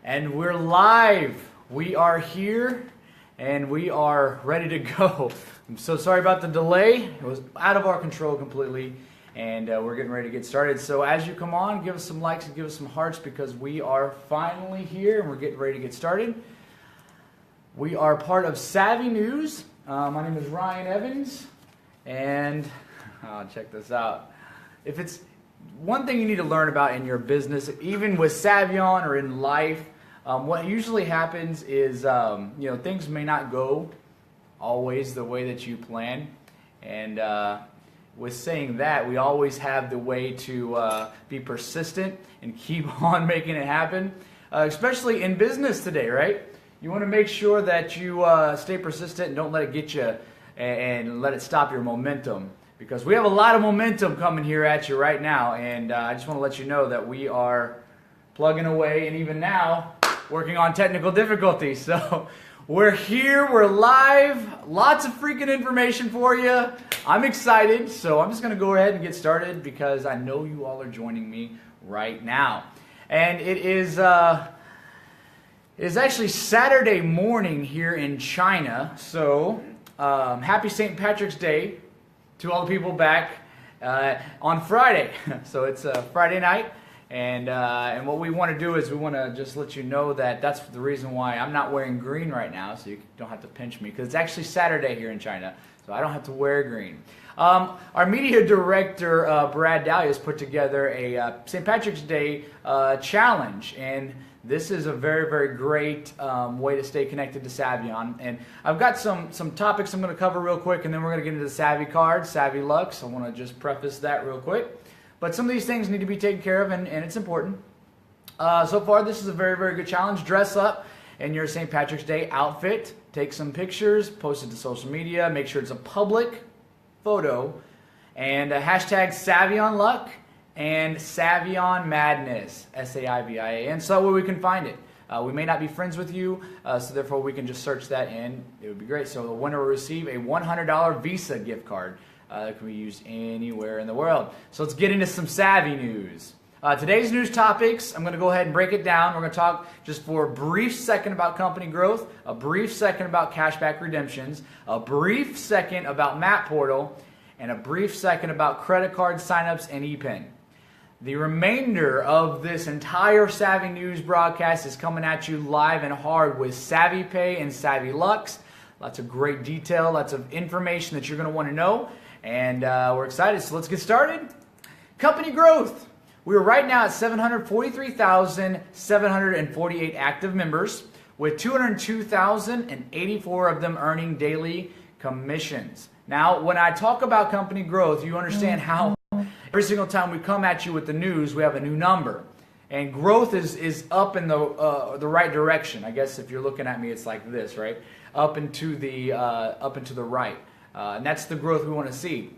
And we're live. We are here and we are ready to go. I'm so sorry about the delay. It was out of our control completely, and we're getting ready to get started. So as you come on, give us some likes and give us some hearts because we are finally here and we're getting ready to get started. We are part of Savvy News. My name is Ryan Evans, and check this out. If it's one thing you need to learn about in your business, even with Savion or in life, what usually happens is things may not go always the way that you plan, and with saying that, we always have the way to be persistent and keep on making it happen, especially in business today, right? You want to make sure that you stay persistent and don't let it get you and let it stop your momentum, because we have a lot of momentum coming here at you right now, and I just want to let you know that we are plugging away, and even now working on technical difficulties. So we're here, we're live, lots of freaking information for you. I'm excited, so I'm just going to go ahead and get started because I know you all are joining me right now. And it is actually Saturday morning here in China, so happy St. Patrick's Day to all the people back on Friday. So it's Friday night. And what we want to do is we want to just let you know that that's the reason why I'm not wearing green right now, so you don't have to pinch me, because it's actually Saturday here in China, so I don't have to wear green. Our media director, Brad Dahlia, has put together a St. Patrick's Day challenge, and this is a very, very great way to stay connected to Savion. And I've got some topics I'm going to cover real quick, and then we're going to get into the Savvy card, Savvy Lux. I want to just preface that real quick. But some of these things need to be taken care of, and it's important. So far, this is a very, very good challenge. Dress up in your St. Patrick's Day outfit. Take some pictures, post it to social media. Make sure it's a public photo. And hashtag SavionLuck and Savion Madness, SAIVIA. And so that way we can find it. We may not be friends with you, so therefore we can just search that and it would be great. So the winner will receive a $100 Visa gift card. That can be used anywhere in the world. So let's get into some Savvy news. Today's news topics, I'm going to go ahead and break it down. We're going to talk just for a brief second about company growth, a brief second about cashback redemptions, a brief second about Map Portal, and a brief second about credit card signups and ePIN. The remainder of this entire Savvy News broadcast is coming at you live and hard with SavvyPay and Savvy Lux. Lots of great detail, lots of information that you're going to want to know. And we're excited, so let's get started. Company growth. We're right now at 743,748 active members, with 202,084 of them earning daily commissions. Now, when I talk about company growth, you understand how every single time we come at you with the news, we have a new number. And growth is up in the right direction. I guess if you're looking at me, it's like this, right? Up and to the right. And that's the growth we want to see.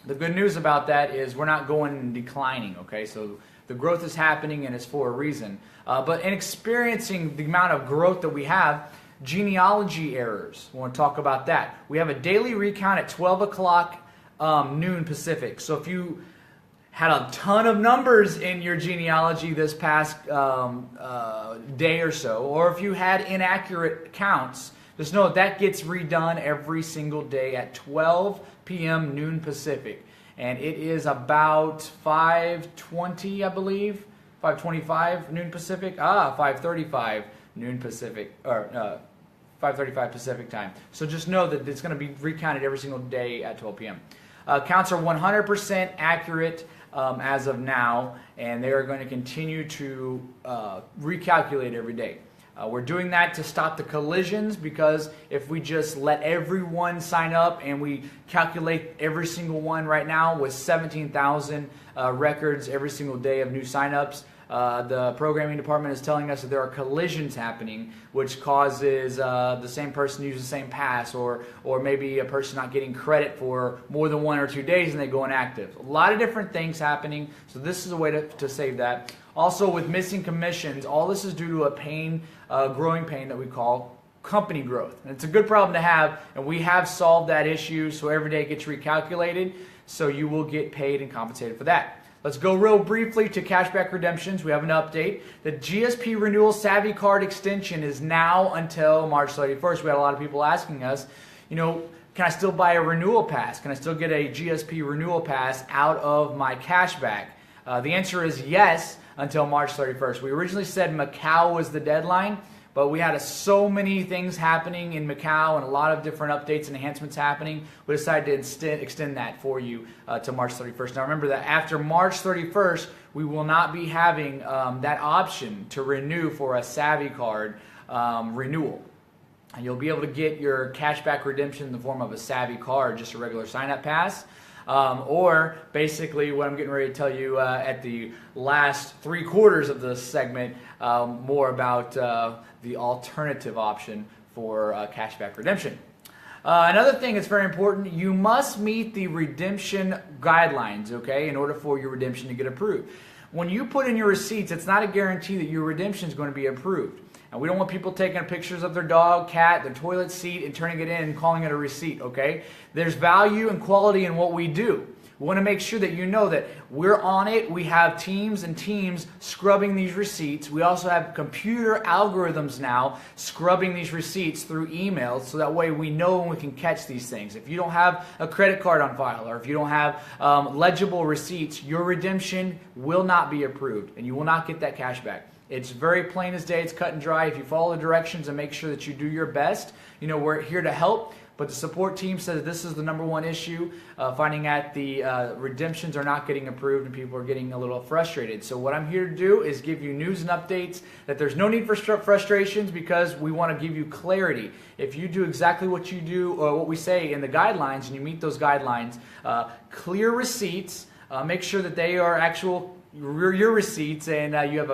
The good news about that is we're not going and declining, okay? So the growth is happening and it's for a reason. But in experiencing the amount of growth that we have, genealogy errors, we want to talk about that. We have a daily recount at 12 o'clock noon Pacific. So if you had a ton of numbers in your genealogy this past day or so, or if you had inaccurate counts, just know that gets redone every single day at 12 p.m. noon Pacific. And it is about 5:20, I believe, 5:25 noon Pacific. 5:35 noon Pacific, or 5:35 Pacific time. So just know that it's going to be recounted every single day at 12 p.m. Counts are 100% accurate as of now, and they are going to continue to recalculate every day. We're doing that to stop the collisions, because if we just let everyone sign up and we calculate every single one right now with 17,000 records every single day of new signups, the programming department is telling us that there are collisions happening, which causes the same person to use the same pass, or maybe a person not getting credit for more than 1 or 2 days and they go inactive. A lot of different things happening, so this is a way to save that. Also, with missing commissions, all this is due to a growing pain that we call company growth. And it's a good problem to have, and we have solved that issue, so every day it gets recalculated, so you will get paid and compensated for that. Let's go real briefly to cashback redemptions. We have an update. The GSP Renewal Savvy Card extension is now until March 31st. We had a lot of people asking us, can I still buy a renewal pass? Can I still get a GSP renewal pass out of my cashback? The answer is yes until March 31st. We originally said Macau was the deadline, but we had so many things happening in Macau and a lot of different updates and enhancements happening. We decided to extend that for you to March 31st. Now remember that after March 31st, we will not be having that option to renew for a Savvy Card renewal. And you'll be able to get your cashback redemption in the form of a Savvy Card, just a regular sign-up pass. Or basically what I'm getting ready to tell you at the last 3/4 of this segment, more about the alternative option for cashback redemption. Another thing that's very important, you must meet the redemption guidelines, okay, in order for your redemption to get approved. When you put in your receipts, it's not a guarantee that your redemption is going to be approved. And we don't want people taking pictures of their dog, cat, their toilet seat and turning it in and calling it a receipt, okay? There's value and quality in what we do. We want to make sure that you know that we're on it. We have teams and teams scrubbing these receipts. We also have computer algorithms now scrubbing these receipts through emails, so that way we know when we can catch these things. If you don't have a credit card on file, or if you don't have legible receipts, your redemption will not be approved and you will not get that cash back. It's very plain as day. It's cut and dry. If you follow the directions and make sure that you do your best, we're here to help. But the support team says this is the #1 issue, finding out the redemptions are not getting approved and people are getting a little frustrated. So what I'm here to do is give you news and updates that there's no need for frustrations, because we want to give you clarity. If you do exactly what you do or what we say in the guidelines and you meet those guidelines, clear receipts, make sure that they are actual your receipts, and you have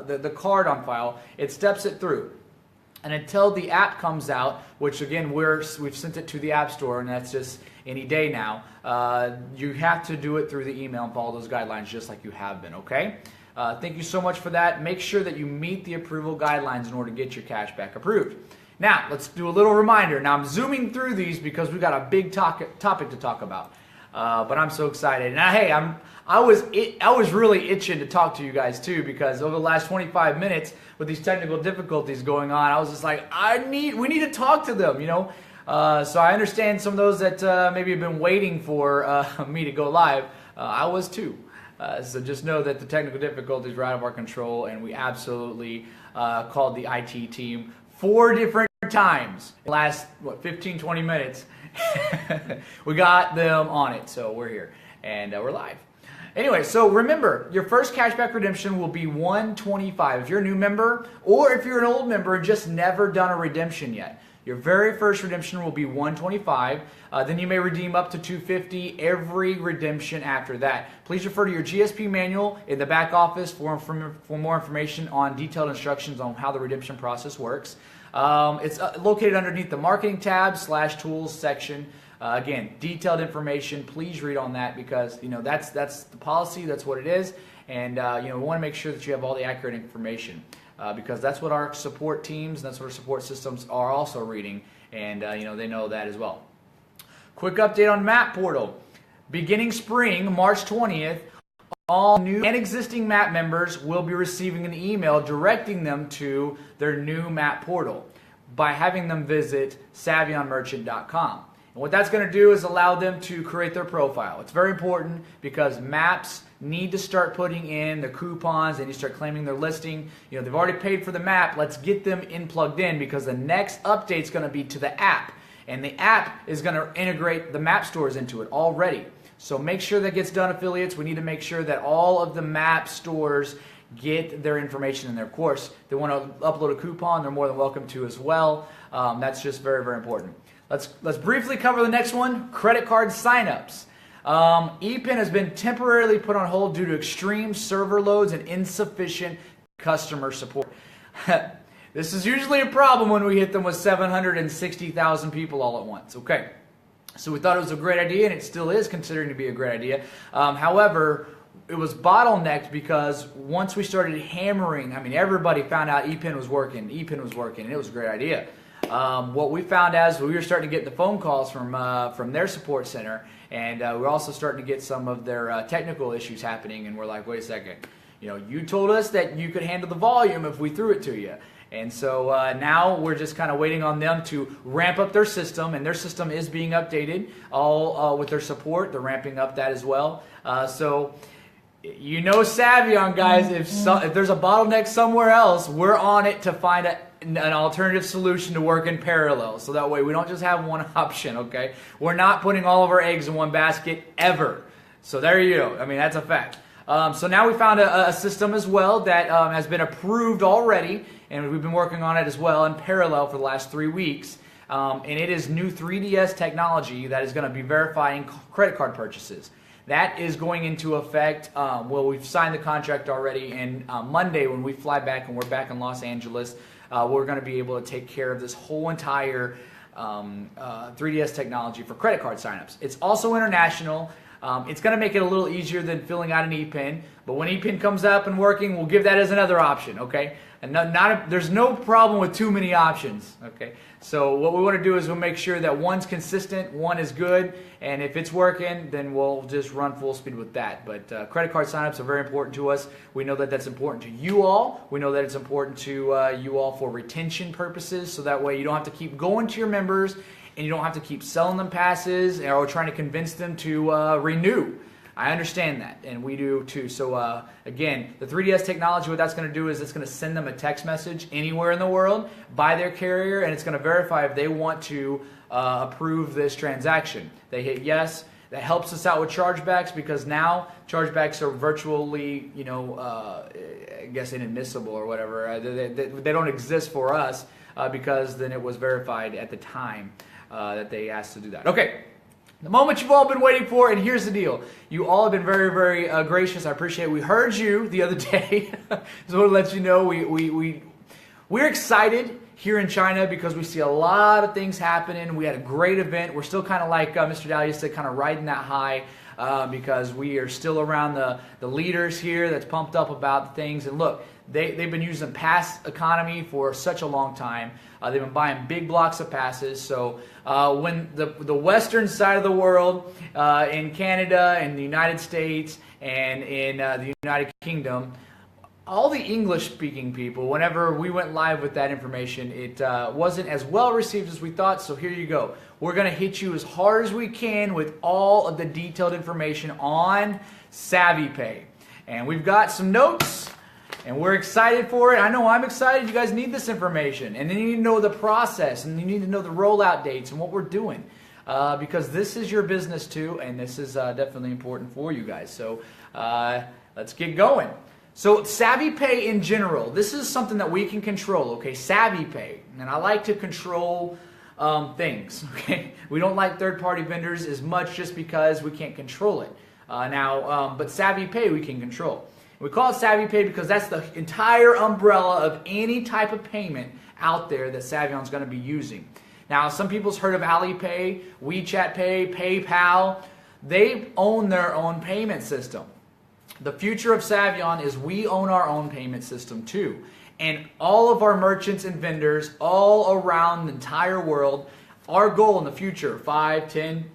the card on file, it steps it through. And until the app comes out, which again we've sent it to the App Store, and that's just any day now, you have to do it through the email and follow those guidelines just like you have been, okay? Thank you so much for that. Make sure that you meet the approval guidelines in order to get your cashback approved. Now, let's do a little reminder. Now, I'm zooming through these because we've got a big topic to talk about. But I'm so excited. Now, hey, I was really itching to talk to you guys too, because over the last 25 minutes with these technical difficulties going on, I was just like, we need to talk to them, So I understand some of those that maybe have been waiting for me to go live. I was too. So just know that the technical difficulties were out of our control, and we absolutely called the IT team 4 different times in the last 15-20 minutes. We got them on it, so we're here and we're live. Anyway, so remember, your first cashback redemption will be $125 if you're a new member, or if you're an old member and just never done a redemption yet. Your very first redemption will be $125. Then you may redeem up to $250 every redemption after that. Please refer to your GSP manual in the back office for more information on detailed instructions on how the redemption process works. It's located underneath the marketing tab /tools section. Again, detailed information. Please read on that, because that's the policy. That's what it is, and we want to make sure that you have all the accurate information, because that's what our support teams, that's what our support systems are also reading, and they know that as well. Quick update on Map Portal. Beginning spring, March 20th, all new and existing MAP members will be receiving an email directing them to their new MAP portal by having them visit SavvyOnMerchant.com. And what that's going to do is allow them to create their profile. It's very important, because MAPs need to start putting in the coupons. They need to start claiming their listing. They've already paid for the MAP. Let's get them plugged in, because the next update is going to be to the app. And the app is going to integrate the MAP stores into it already. So make sure that gets done, affiliates. We need to make sure that all of the MAP stores get their information in there. Of course, they want to upload a coupon, they're more than welcome to as well. That's just very, very important. Let's briefly cover the next one, credit card signups. ePIN has been temporarily put on hold due to extreme server loads and insufficient customer support. This is usually a problem when we hit them with 760,000 people all at once. Okay. So we thought it was a great idea, and it still is considering to be a great idea. However, it was bottlenecked because once we started hammering, everybody found out ePIN was working, and it was a great idea. What we found as we were starting to get the phone calls from their support center And we're also starting to get some of their technical issues happening, and we're like, wait a second, you told us that you could handle the volume if we threw it to you. And so now we're just kind of waiting on them to ramp up their system, and their system is being updated, all with their support. They're ramping up that as well. So Savion, guys, if there's a bottleneck somewhere else, we're on it to find an alternative solution to work in parallel. So that way we don't just have one option, okay? We're not putting all of our eggs in one basket ever. So there you go. I mean, that's a fact. So now we found a system as well that has been approved already, and we've been working on it as well in parallel for the last 3 weeks. And it is new 3DS technology that is going to be verifying credit card purchases. That is going into effect, we've signed the contract already, and Monday when we fly back and we're back in Los Angeles, we're going to be able to take care of this whole entire 3DS technology for credit card signups. It's also international. It's going to make it a little easier than filling out an ePIN, but when ePIN comes up and working, we'll give that as another option, okay? And there's no problem with too many options, okay? So what we want to do is we'll make sure that one's consistent, one is good, and if it's working, then we'll just run full speed with that. But credit card signups are very important to us. We know that that's important to you all. We know that it's important to you all for retention purposes, so that way you don't have to keep going to your members and you don't have to keep selling them passes or trying to convince them to renew. I understand that, and we do too. So again, the 3DS technology, what that's going to do is it's going to send them a text message anywhere in the world by their carrier, and it's going to verify if they want to approve this transaction. They hit yes. That helps us out with chargebacks, because now chargebacks are virtually, I guess inadmissible or whatever. They don't exist for us because then it was verified at the time that they asked to do that. Okay. The moment you've all been waiting for, and here's the deal. You all have been very, very gracious. I appreciate it. We heard you the other day. So I want to let you know we're excited here in China because we see a lot of things happening. We had a great event. We're still kind of like Mr. Dahlia said, kind of riding that high because we are still around the leaders here that's pumped up about things. And look, they've been using pass economy for such a long time. They've been buying big blocks of passes. So when the western side of the world, in Canada and the United States and in the United Kingdom, all the English-speaking people, whenever we went live with that information, it wasn't as well received as we thought. So here you go. We're going to hit you as hard as we can with all of the detailed information on SavvyPay. And we've got some notes. And we're excited for it. I know I'm excited. You guys need this information. And then you need to know the process. And you need to know the rollout dates and what we're doing. Because this is your business too. And this is definitely important for you guys. So let's get going. So SavvyPay in general. This is something that we can control. Okay, SavvyPay. And I like to control things. Okay, we don't like third-party vendors as much just because we can't control it. But SavvyPay we can control. We call it SavvyPay because that's the entire umbrella of any type of payment out there that Savion's going to be using. Now, some people's heard of Alipay, WeChat Pay, PayPal. They own their own payment system. The future of Savion is we own our own payment system too. And all of our merchants and vendors all around the entire world, our goal in the future, 5, 10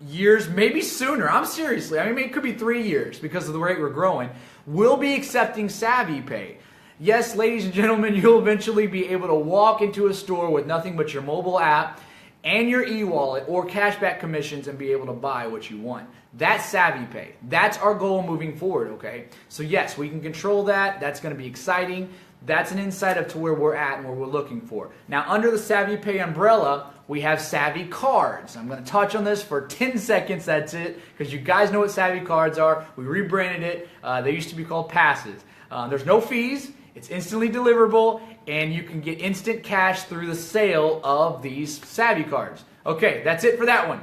years, maybe sooner. I'm seriously. I mean, it could be 3 years because of the rate we're growing. We'll be accepting SavvyPay. Yes, ladies and gentlemen, you'll eventually be able to walk into a store with nothing but your mobile app and your e-wallet or cashback commissions and be able to buy what you want. That's SavvyPay. That's our goal moving forward, okay? So yes, we can control that. That's going to be exciting. That's an insight up to where we're at and where we're looking for. Now, under the SavvyPay umbrella, we have Savvy Cards. I'm going to touch on this for 10 seconds, that's it, because you guys know what Savvy Cards are. We rebranded it. They used to be called Passes. There's no fees. It's instantly deliverable, and you can get instant cash through the sale of these Savvy Cards. Okay, that's it for that one.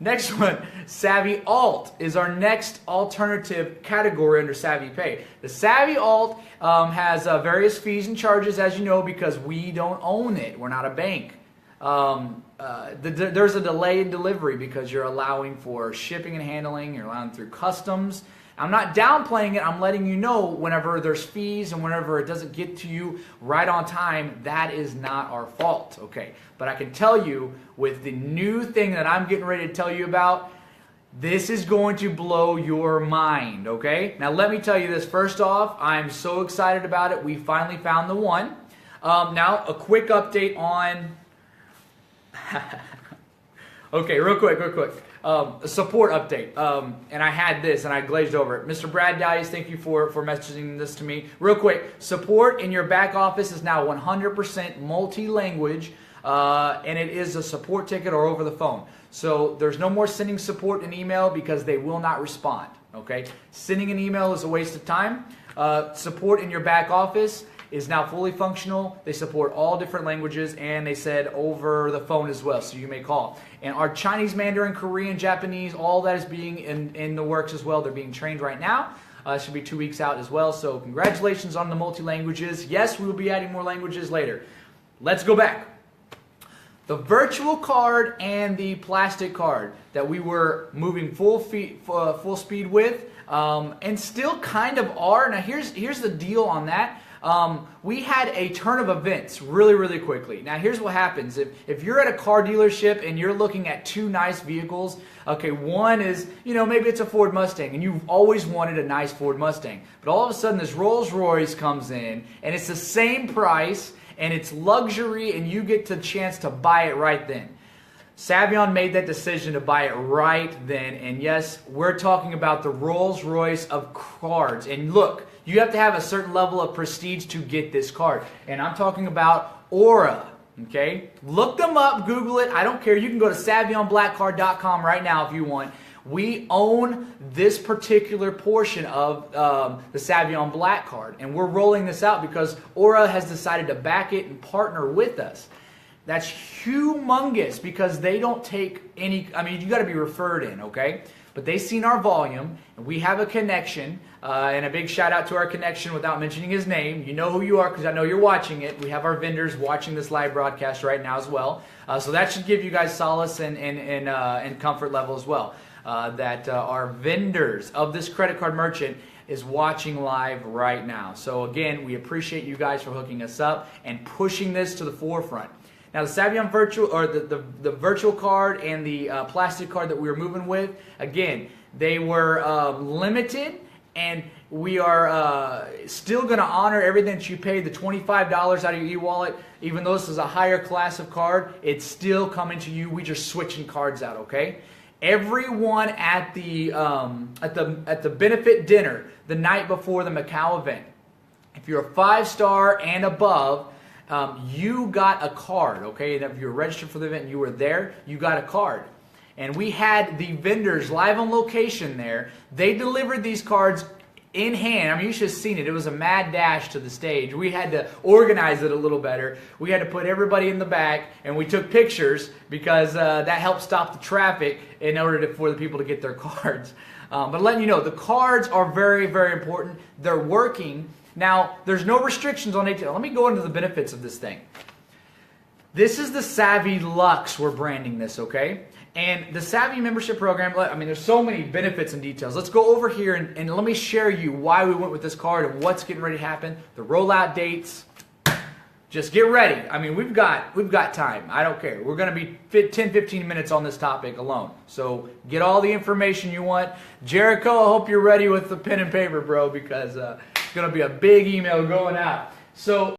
Next one, Savvy Alt is our next alternative category under SavvyPay. The Savvy Alt has various fees and charges, as you know, because we don't own it. We're not a bank. There's a delay in delivery because you're allowing for shipping and handling. You're allowing through customs. I'm not downplaying it. I'm letting you know whenever there's fees and whenever it doesn't get to you right on time, that is not our fault. Okay, but I can tell you with the new thing that I'm getting ready to tell you about, This is going to blow your mind, okay? Now let me tell you this. First off, I'm so excited about it. We finally found the one. Now, a quick update on... Okay, real quick. A support update. And I had this and I glazed over it. Mr. Brad Dallas, thank you for messaging this to me. Real quick, support in your back office is now 100% multi-language, and it is a support ticket or over the phone. So there's no more sending support an email because they will not respond. Okay, sending an email is a waste of time. Support in your back office is now fully functional. They support all different languages, and they said over the phone as well, so you may call. And our Chinese, Mandarin, Korean, Japanese, all that is being in the works as well. They're being trained right now. Should be 2 weeks out as well. So congratulations on the multi-languages. Yes, we will be adding more languages later. Let's go back. The virtual card and the plastic card that we were moving full speed with, and still kind of are. Now here's the deal on that. We had a turn of events really quickly. Now here's what happens. If you're at a car dealership and you're looking at two nice vehicles, okay, one is, maybe it's a Ford Mustang and you've always wanted a nice Ford Mustang. But all of a sudden this Rolls Royce comes in and it's the same price and it's luxury and you get the chance to buy it right then. Savion made that decision to buy it right then, and yes, we're talking about the Rolls Royce of cards. And look, you have to have a certain level of prestige to get this card. And I'm talking about Aura, okay? Look them up, Google it, I don't care. You can go to SavionBlackCard.com right now if you want. We own this particular portion of the Savion Black Card, and we're rolling this out because Aura has decided to back it and partner with us. That's humongous because they don't take any, you got to be referred in, okay? But they've seen our volume, and we have a connection, and a big shout out to our connection without mentioning his name. You know who you are because I know you're watching it. We have our vendors watching this live broadcast right now as well. So that should give you guys solace and comfort level as well. That our vendors of this credit card merchant is watching live right now. So again, we appreciate you guys for hooking us up and pushing this to the forefront. Now the Savion virtual, or the virtual card and the plastic card that we were moving with, again, they were limited, and we are still going to honor everything that you paid, the $25 out of your e-wallet. Even though this is a higher class of card, it's still coming to you. We just switching cards out, okay? Everyone at the benefit dinner the night before the Macau event, if you're a 5-star and above, you got a card, okay? And if you're registered for the event and you were there, you got a card. And we had the vendors live on location there. They delivered these cards in hand. You should have seen it. It was a mad dash to the stage. We had to organize it a little better. We had to put everybody in the back, and we took pictures because that helped stop the traffic in order for the people to get their cards. But letting you know, the cards are very important. They're working. Now, there's no restrictions on ATM. Let me go into the benefits of this thing. This is the Savvy Lux, we're branding this, okay? And the Savvy membership program, there's so many benefits and details. Let's go over here and let me share you why we went with this card and what's getting ready to happen, the rollout dates. Just get ready. We've got time. I don't care. We're going to be 10, 15 minutes on this topic alone. So get all the information you want. Jericho, I hope you're ready with the pen and paper, bro, because it's going to be a big email going out. So